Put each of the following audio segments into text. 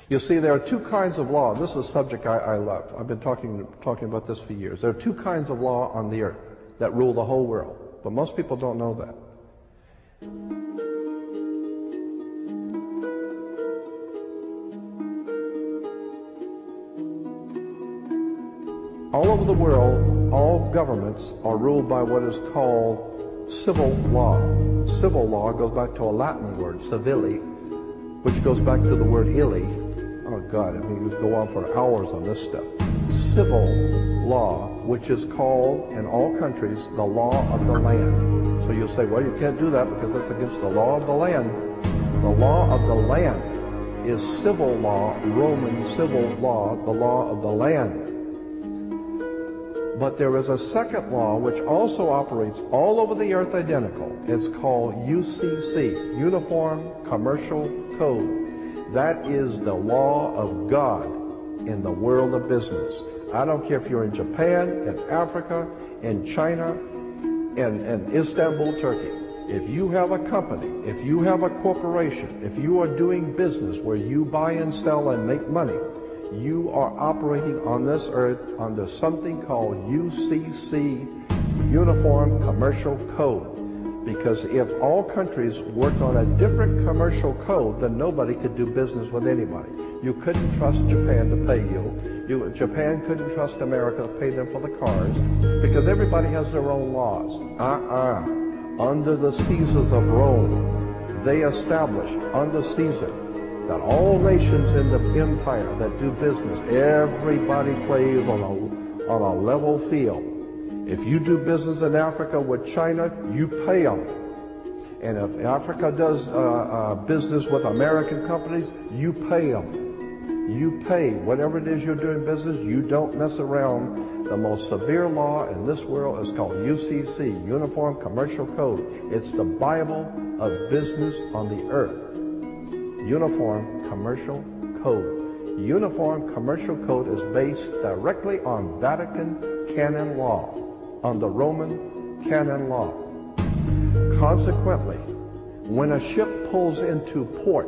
You see, there are two kinds of law. This is a subject I love. I've been talking about this for years. There are two kinds of law on the earth that rule the whole world, but most people don't know that. All over the world, all governments are ruled by what is called civil law. Civil law goes back to a Latin word, civili, which goes back to the word illi. Oh God, I mean, you could go on for hours on this stuff. Civil law, which is called in all countries the law of the land. So you'll say, well, you can't do that because that's against the law of the land. The law of the land is civil law, Roman civil law, the law of the land. But there is a second law which also operates all over the earth identical. It's called UCC, Uniform Commercial Code. That is the law of God in the world of business. I don't care if you're in Japan, in Africa, in China, in Istanbul, Turkey. If you have a company, if you have a corporation, if you are doing business where you buy and sell and make money, you are operating on this earth under something called UCC, Uniform Commercial Code. Because if all countries worked on a different commercial code, then nobody could do business with anybody. You couldn't trust Japan to pay you. Japan couldn't trust America to pay them for the cars, because everybody has their own laws. Under the Caesars of Rome, they established under Caesar that all nations in the empire that do business, everybody plays on a level field. If you do business in Africa with China, you pay them. And if Africa does business with American companies, you pay them. You pay whatever it is you're doing business. You don't mess around. The most severe law in this world is called UCC, Uniform Commercial Code. It's the Bible of business on the earth. Uniform Commercial Code. Uniform Commercial Code is based directly on Vatican canon law, on the Roman canon law. Consequently, when a ship pulls into port,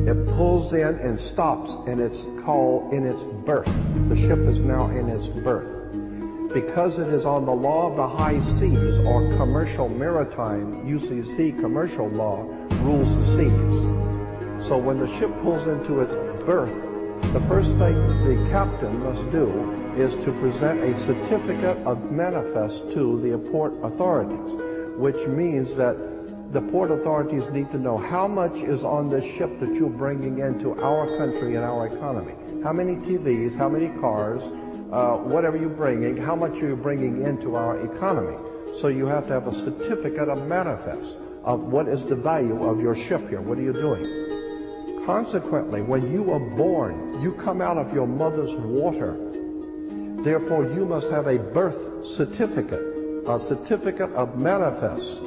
it pulls in and stops, and it's called in its berth. The ship is now in its berth. Because it is on the law of the high seas, or commercial maritime, UCC commercial law, rules the seas. So when the ship pulls into its berth, the first thing the captain must do is to present a certificate of manifest to the port authorities, which means that the port authorities need to know how much is on this ship that you're bringing into our country and our economy. How many TVs, how many cars, whatever you're bringing, how much are you bringing into our economy. So you have to have a certificate of manifest of what is the value of your ship here. What are you doing? Consequently, when you are born, you come out of your mother's water. Therefore, you must have a birth certificate, a certificate of manifest,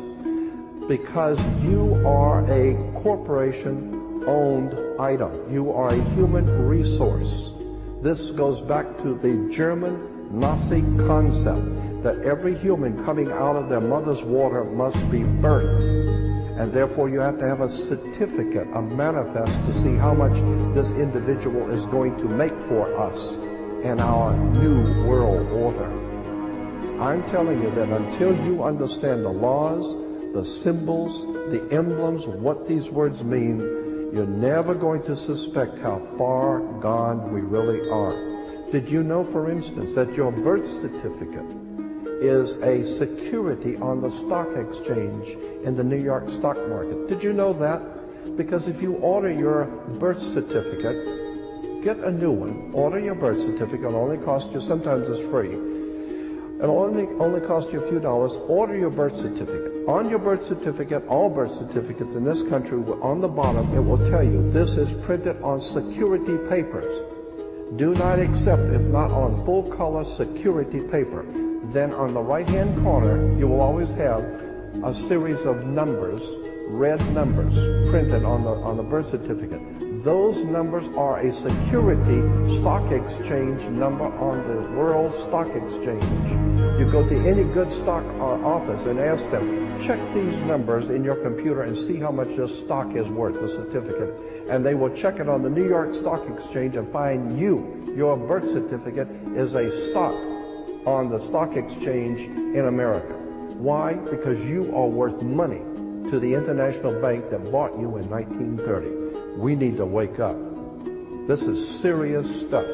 because you are a corporation-owned item. You are a human resource. This goes back to the German Nazi concept that every human coming out of their mother's water must be birthed. And therefore you have to have a certificate, a manifest, to see how much this individual is going to make for us in our new world order. I'm telling you that until you understand the laws, the symbols, the emblems, what these words mean, you're never going to suspect how far gone we really are. Did you know, for instance, that your birth certificate is a security on the stock exchange in the New York stock market? Did you know that? Because if you order your birth certificate, get a new one, order your birth certificate, it'll only cost you, sometimes it's free, it'll only cost you a few dollars. Order your birth certificate. On your birth certificate, all birth certificates in this country, on the bottom, it will tell you this is printed on security papers. Do not accept if not on full color security paper. Then on the right-hand corner, you will always have a series of numbers, red numbers, printed on the birth certificate. Those numbers are a security stock exchange number on the World Stock Exchange. You go to any good stock office and ask them, check these numbers in your computer and see how much this stock is worth, the certificate. And they will check it on the New York Stock Exchange and find your birth certificate is a stock on the stock exchange in America. Why? Because you are worth money to the international bank that bought you in 1930. We need to wake up. This is serious stuff.